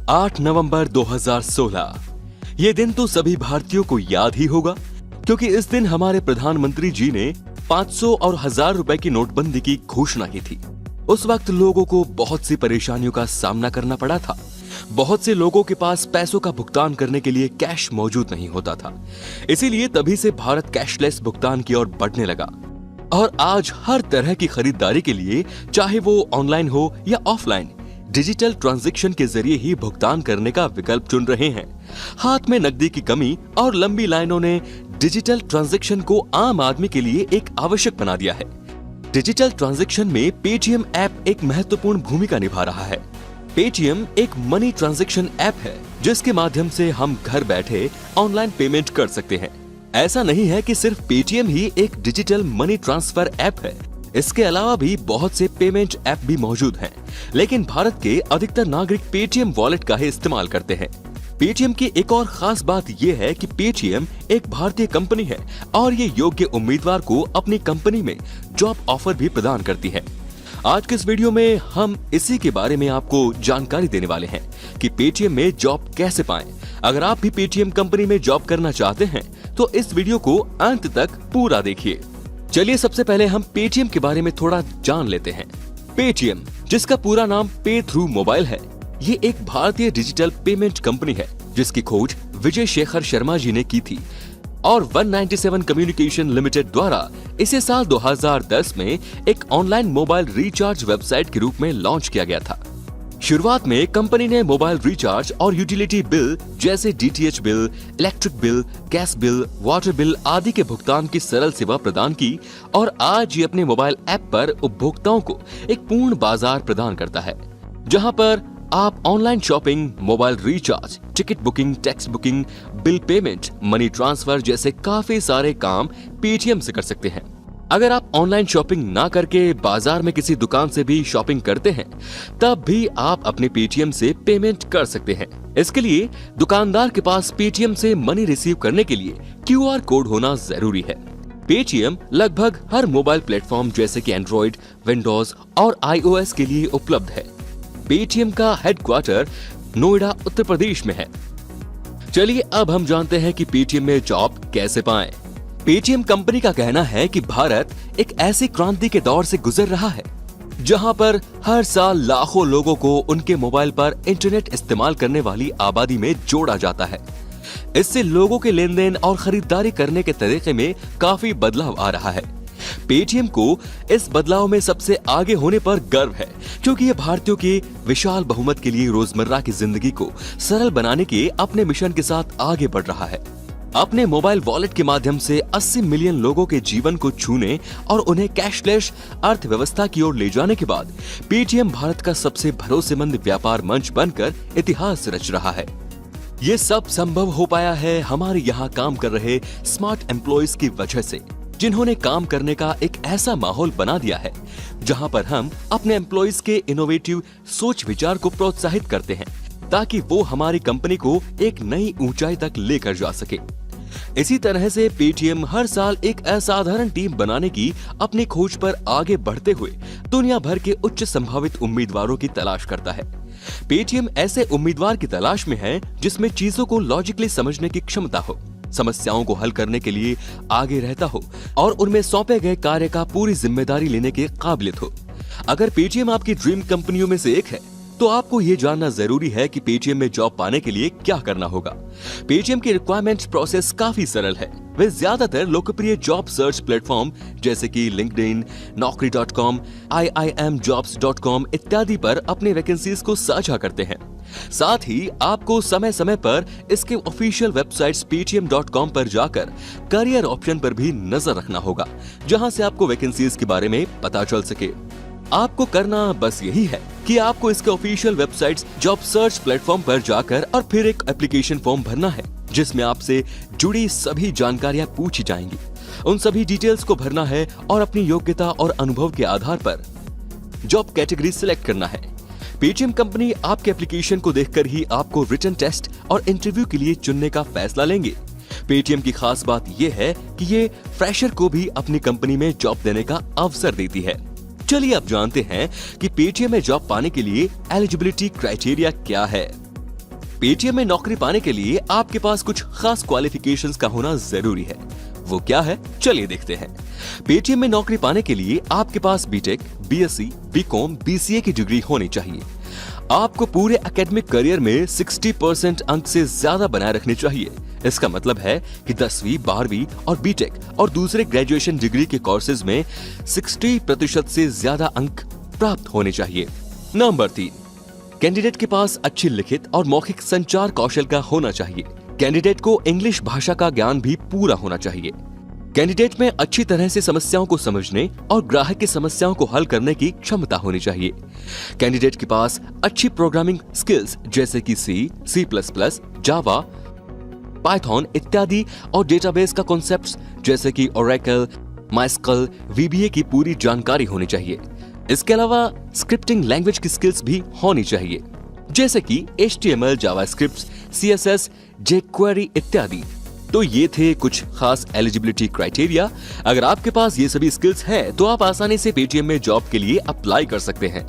8 नवंबर 2016। ये दिन तो सभी भारतीयों को याद ही होगा, क्योंकि इस दिन हमारे प्रधानमंत्री जी ने 500 और 1000 रुपए की नोटबंदी की घोषणा की थी। उस वक्त लोगों को बहुत सी परेशानियों का सामना करना पड़ा था। बहुत से लोगों के पास पैसों का भुगतान करने के लिए कैश मौजूद नहीं होता था। इसीलिए तभी से भारत कैशलेस भुगतान की ओर बढ़ने लगा और आज हर तरह की खरीदारी के लिए, चाहे वो ऑनलाइन हो या ऑफलाइन, डिजिटल ट्रांजैक्शन के जरिए ही भुगतान करने का विकल्प चुन रहे हैं। हाथ में नकदी की कमी और लंबी लाइनों ने डिजिटल ट्रांजैक्शन को आम आदमी के लिए एक आवश्यक बना दिया है। डिजिटल ट्रांजैक्शन में पेटीएम ऐप एक महत्वपूर्ण भूमिका निभा रहा है। पेटीएम एक मनी ट्रांजैक्शन ऐप है जिसके माध्यम से हम घर बैठे ऑनलाइन पेमेंट कर सकते हैं। ऐसा नहीं है कि सिर्फ पेटीएम ही एक डिजिटल मनी ट्रांसफर ऐप है, इसके अलावा भी बहुत से पेमेंट ऐप भी मौजूद हैं। लेकिन भारत के अधिकतर नागरिक पेटीएम वॉलेट का ही इस्तेमाल करते हैं। पेटीएम की एक और खास बात यह है कि पेटीएम एक भारतीय कंपनी है और ये योग्य उम्मीदवार को अपनी कंपनी में जॉब ऑफर भी प्रदान करती है। आज के इस वीडियो में हम इसी के बारे में आपको जानकारी देने वाले हैं कि पेटीएम में जॉब कैसे पाएं। अगर आप भी पेटीएम कंपनी में जॉब करना चाहते हैं तो इस वीडियो को अंत तक पूरा देखिए। चलिए सबसे पहले हम पेटीएम के बारे में थोड़ा जान लेते हैं। पेटीएम, जिसका पूरा नाम पे थ्रू मोबाइल है, ये एक भारतीय डिजिटल पेमेंट कंपनी है जिसकी खोज विजय शेखर शर्मा जी ने की थी और 197 कम्युनिकेशन लिमिटेड द्वारा इसे साल 2010 में एक ऑनलाइन मोबाइल रिचार्ज वेबसाइट के रूप में लॉन्च किया गया था। शुरुआत में कंपनी ने मोबाइल रिचार्ज और यूटिलिटी बिल जैसे DTH bill, electric bill, gas bill, water bill आदि के भुगतान की सरल सेवा प्रदान की और आज ये अपने मोबाइल ऐप पर उपभोक्ताओं को एक पूर्ण बाजार प्रदान करता है, जहां पर आप online shopping, mobile recharge, ticket booking, tax booking, bill payment, money transfer जैसे काफी सारे काम पेटीएम से कर सकते हैं। अगर आप ऑनलाइन शॉपिंग ना करके बाजार में किसी दुकान से भी शॉपिंग करते हैं, तब भी आप अपने पेटीएम से पेमेंट कर सकते हैं। इसके लिए दुकानदार के पास पेटीएम से मनी रिसीव करने के लिए क्यूआर कोड होना जरूरी है। पेटीएम लगभग हर मोबाइल प्लेटफॉर्म जैसे कि एंड्रॉइड, विंडोज और iOS के लिए उपलब्ध है। पेटीएम का हेडक्वार्टर नोएडा, उत्तर प्रदेश में है। चलिए अब हम जानते हैं कि पेटीएम में जॉब कैसे पाएं। पेटीएम कंपनी का कहना है कि भारत एक ऐसी क्रांति के दौर से गुजर रहा है जहां पर हर साल लाखों लोगों को उनके मोबाइल पर इंटरनेट इस्तेमाल करने वाली आबादी में जोड़ा जाता है। इससे लोगों के लेन देन और खरीदारी करने के तरीके में काफी बदलाव आ रहा है। पेटीएम को इस बदलाव में सबसे आगे होने पर गर्व है, क्योंकि ये भारतीयों के विशाल बहुमत के लिए रोजमर्रा की जिंदगी को सरल बनाने के अपने मिशन के साथ आगे बढ़ रहा है। अपने मोबाइल वॉलेट के माध्यम से 80 मिलियन लोगों के जीवन को छूने और उन्हें कैशलेस अर्थव्यवस्था की ओर ले जाने के बाद पेटीएम भारत का सबसे भरोसेमंद व्यापार मंच बनकर इतिहास रच रहा है। ये सब संभव हो पाया है हमारे यहाँ काम कर रहे स्मार्ट एम्प्लॉयज की वजह से, जिन्होंने काम करने का एक ऐसा माहौल बना दिया है जहां पर हम अपने एम्प्लॉयज के इनोवेटिव सोच विचार को प्रोत्साहित करते हैं ताकि वो हमारी कंपनी को एक नई ऊंचाई तक लेकर जा सके। इसी तरह से पेटीएम हर साल एक असाधारण टीम बनाने की अपनी खोज पर आगे बढ़ते हुए दुनिया भर के उच्च संभावित उम्मीदवारों की तलाश करता है। पेटीएम ऐसे उम्मीदवार की तलाश में है जिसमें चीजों को लॉजिकली समझने की क्षमता हो, समस्याओं को हल करने के लिए आगे रहता हो और उनमें सौंपे गए कार्य का पूरी जिम्मेदारी लेने के काबिलियत हो। अगर पेटीएम आपकी ड्रीम कंपनियों में से एक है तो आपको ये जानना जरूरी है कि पेटीएम में जॉब पाने के लिए क्या करना होगा। पेटीएम की रिक्वायरमेंट प्रोसेस काफी सरल है। वे ज्यादातर लोकप्रिय जॉब सर्च प्लेटफॉर्म जैसे कि लिंक्डइन, naukri.com, iimjobs.com इत्यादि पर अपने वैकेंसीज को साझा करते हैं। साथ ही आपको समय समय पर इसके ऑफिशियल वेबसाइट्स paytm.com पर जाकर करियर ऑप्शन पर भी नजर रखना होगा, जहां से आपको वैकेंसीज के बारे में पता चल सके। आपको करना बस यही है कि आपको इसके official websites job search platform पर जाकर और फिर एक एप्लीकेशन फॉर्म भरना है जिसमें आपसे जुड़ी सभी जानकारियां पूछी जाएंगी। उन सभी डिटेल्स को भरना है और अपनी योग्यता और अनुभव के आधार पर जॉब कैटेगरी सिलेक्ट करना है। पेटीएम कंपनी आपके एप्लीकेशन को देखकर ही आपको रिटन टेस्ट और इंटरव्यू के लिए चुनने का फैसला लेंगे। पेटीएम की खास बात यह है कि ये फ्रेशर को भी अपनी कंपनी में जॉब देने का अवसर देती है। चलिए अब जानते हैं कि पेटीएम में जॉब पाने के लिए एलिजिबिलिटी क्राइटेरिया क्या है। पेटीएम में नौकरी पाने के लिए आपके पास कुछ खास क्वालिफिकेशंस का होना जरूरी है। वो क्या है, चलिए देखते हैं। पेटीएम में नौकरी पाने के लिए आपके पास बीटेक, बीएससी, बीकॉम, बीसीए की डिग्री होनी चाहिए। आपको पूरे एकेडमिक करियर में 60% अंक से ज्यादा बनाए रखने चाहिए। इसका मतलब है कि 10वीं, 12वीं और बीटेक और दूसरे ग्रेजुएशन डिग्री के कोर्सेज में 60% से ज्यादा अंक प्राप्त होने चाहिए। नंबर 3, कैंडिडेट के पास अच्छी लिखित और मौखिक संचार कौशल का होना चाहिए। कैंडिडेट को इंग्लिश भाषा का ज्ञान भी पूरा होना चाहिए। कैंडिडेट में अच्छी तरह से समस्याओं को समझने और ग्राहक की समस्याओं को हल करने की क्षमता होनी चाहिए। कैंडिडेट के पास अच्छी प्रोग्रामिंग स्किल्स जैसे कि C++, जावा, पाइथन इत्यादि और डेटाबेस का कॉन्सेप्ट्स जैसे कि ओरेकल, माइस्कल, VBA की पूरी जानकारी होनी चाहिए। इसके अलावा स्क्रिप्टिंग लैंग्वेज की स्किल्स भी होनी चाहिए जैसे कि HTML, जावास्क्रिप्ट, CSS, jQuery इत्यादि। तो ये थे कुछ खास एलिजिबिलिटी क्राइटेरिया। अगर आपके पास ये सभी स्किल्स हैं तो आप आसानी से पेटीएम में जॉब के लिए अप्लाई कर सकते हैं।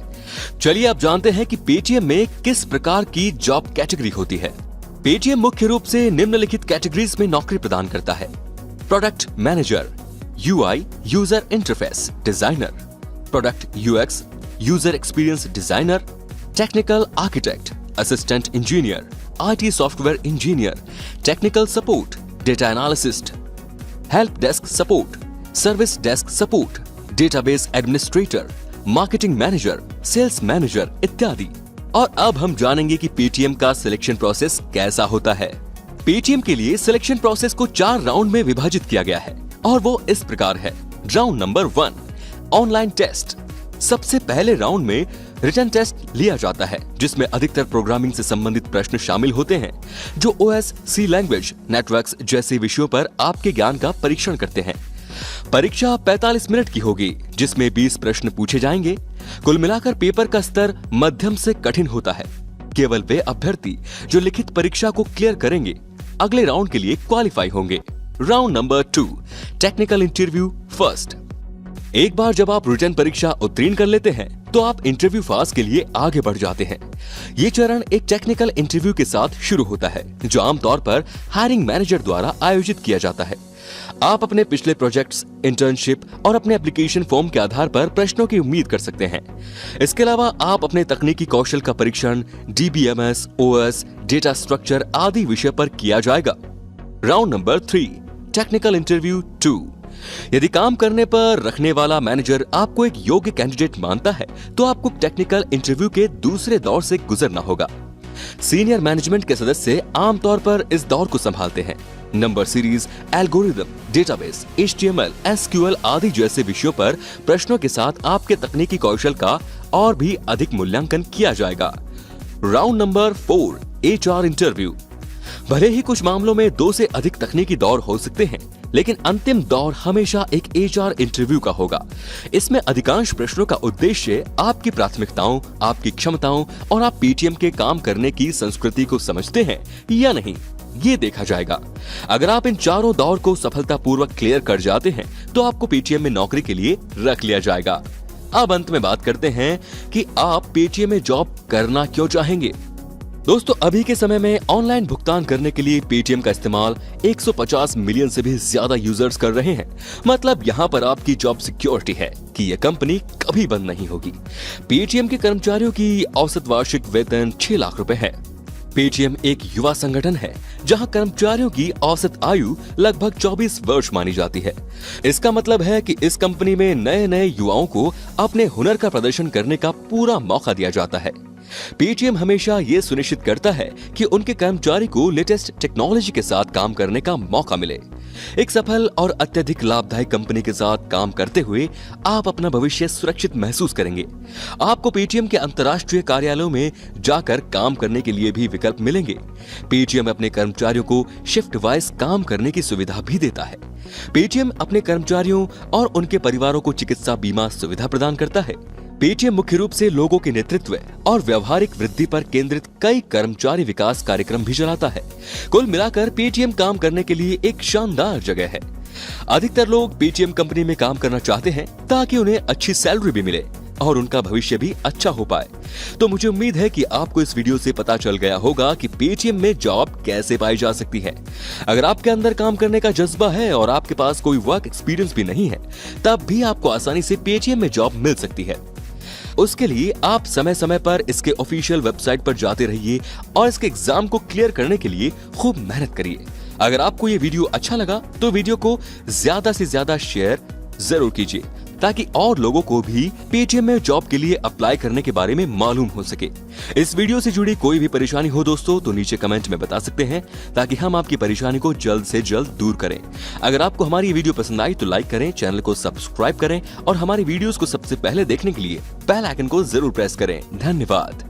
चलिए आप जानते हैं कि पेटीएम में किस प्रकार की जॉब कैटेगरी होती है। पेटीएम मुख्य रूप से निम्नलिखित कैटेगरीज में नौकरी प्रदान करता है: product manager, UI user interface designer, product UX user experience designer, technical architect, assistant engineer, IT software engineer, technical support, data analyst, help desk support, service desk support, database administrator, marketing manager, sales manager इत्यादि। और अब हम जानेंगे कि Paytm का selection process कैसा होता है। पेटीएम के लिए सिलेक्शन प्रोसेस को 4 राउंड में विभाजित किया गया है और वो इस प्रकार है। Round number 1, online test. सबसे पहले राउंड में रिटन टेस्ट लिया जाता है जिसमें अधिकतर प्रोग्रामिंग से संबंधित प्रश्न शामिल होते हैं जो OS, C लैंग्वेज, नेटवर्क्स जैसे विषयों पर आपके ज्ञान का परीक्षण करते हैं। परीक्षा 45 मिनट की होगी जिसमें 20 प्रश्न पूछे जाएंगे। कुल मिलाकर पेपर का स्तर मध्यम से कठिन होता है। केवल वे अभ्यर्थी जो लिखित परीक्षा को क्लियर करेंगे अगले राउंड के लिए क्वालिफाई होंगे। Round number 2, technical interview first. एक बार जब आप रिटन परीक्षा उत्तीर्ण कर लेते हैं तो आप इंटरव्यू फेज के लिए आगे बढ़ जाते हैं। ये चरण एक टेक्निकल इंटरव्यू के साथ शुरू होता है जो आमतौर पर हायरिंग मैनेजर द्वारा आयोजित किया जाता है। आप अपने पिछले प्रोजेक्ट्स, इंटर्नशिप और अपने एप्लीकेशन फॉर्म के आधार पर प्रश्नों की उम्मीद कर सकते हैं। इसके अलावा आप अपने तकनीकी कौशल का परीक्षण DBMS, OS, डेटा स्ट्रक्चर आदि विषय पर किया जाएगा। Round number 3, technical interview 2। यदि काम करने पर रखने वाला मैनेजर आपको एक योग्य कैंडिडेट मानता है तो आपको टेक्निकल इंटरव्यू के दूसरे दौर से गुजरना होगा। सीनियर मैनेजमेंट के सदस्य आमतौर पर इस दौर को संभालते हैं। Number series, algorithm, database, HTML, SQL आदि जैसे विषयों पर प्रश्नों के साथ आपके तकनीकी कौशल का और भी अधिक मूल्यांकन किया जाएगा। Round number 4, HR interview. भले ही कुछ मामलों में 2 से अधिक तकनीकी दौर हो सकते हैं लेकिन अंतिम दौर हमेशा एक HR इंटरव्यू का होगा। इसमें अधिकांश प्रश्नों का उद्देश्य आपकी प्राथमिकताओं, आपकी क्षमताओं और आप पेटीएम के काम करने की संस्कृति को समझते हैं या नहीं ये देखा जाएगा। अगर आप इन चारों दौर को सफलतापूर्वक क्लियर कर जाते हैं तो आपको पेटीएम में नौकरी के लिए रख लिया जाएगा। अब अंत में बात करते हैं कि आप पेटीएम में जॉब करना क्यों चाहेंगे। दोस्तों, अभी के समय में ऑनलाइन भुगतान करने के लिए पेटीएम का इस्तेमाल 150 मिलियन से भी ज्यादा यूजर्स कर रहे हैं। मतलब यहाँ पर आपकी जॉब सिक्योरिटी है कि यह कंपनी कभी बंद नहीं होगी। पेटीएम के कर्मचारियों की औसत वार्षिक वेतन 6 लाख रुपए है। पेटीएम एक युवा संगठन है जहां कर्मचारियों की औसत आयु लगभग 24 वर्ष मानी जाती है। इसका मतलब है कि इस कंपनी में नए युवाओं को अपने हुनर का प्रदर्शन करने का पूरा मौका दिया जाता है। पेटीएम हमेशा ये सुनिश्चित करता है कि उनके कर्मचारी को लेटेस्ट टेक्नोलॉजी के साथ काम करने का मौका मिले। एक सफल और अत्यधिक लाभदायक कंपनी के साथ काम करते हुए आप अपना भविष्य सुरक्षित महसूस करेंगे। आपको पेटीएम के अंतर्राष्ट्रीय कार्यालयों में जाकर काम करने के लिए भी विकल्प मिलेंगे। पेटीएम अपने कर्मचारियों को शिफ्ट वाइज काम करने की सुविधा भी देता है। पेटीएम अपने कर्मचारियों और उनके परिवारों को चिकित्सा बीमा सुविधा प्रदान करता है। पेटीएम मुख्य रूप से लोगों के नेतृत्व और व्यवहारिक वृद्धि पर केंद्रित कई कर्मचारी विकास कार्यक्रम भी चलाता है। कुल मिलाकर पेटीएम काम करने के लिए एक शानदार जगह है। अधिकतर लोग पेटीएम कंपनी में काम करना चाहते हैं ताकि उन्हें अच्छी सैलरी भी मिले, और उनका भविष्य भी अच्छा हो पाए। तो मुझे उम्मीद है कि आपको इस वीडियो से पता चल गया होगा कि पेटीएम में जॉब कैसे पाई जा सकती है। अगर आपके अंदर काम करने का जज्बा है और आपके पास कोई वर्क एक्सपीरियंस भी नहीं है, तब भी आपको आसानी से पेटीएम में जॉब मिल सकती है। उसके लिए आप समय समय पर इसके ऑफिशियल वेबसाइट पर जाते रहिए और इसके एग्जाम को क्लियर करने के लिए खूब मेहनत करिए। अगर आपको ये वीडियो अच्छा लगा तो वीडियो को ज्यादा से ज्यादा शेयर जरूर कीजिए, ताकि और लोगों को भी पेटीएम में जॉब के लिए अप्लाई करने के बारे में मालूम हो सके। इस वीडियो से जुड़ी कोई भी परेशानी हो दोस्तों तो नीचे कमेंट में बता सकते हैं, ताकि हम आपकी परेशानी को जल्द से जल्द दूर करें। अगर आपको हमारी ये वीडियो पसंद आई तो लाइक करें, चैनल को सब्सक्राइब करें और हमारी वीडियोस को सबसे पहले देखने के लिए बेल आइकन को जरूर प्रेस करें। धन्यवाद।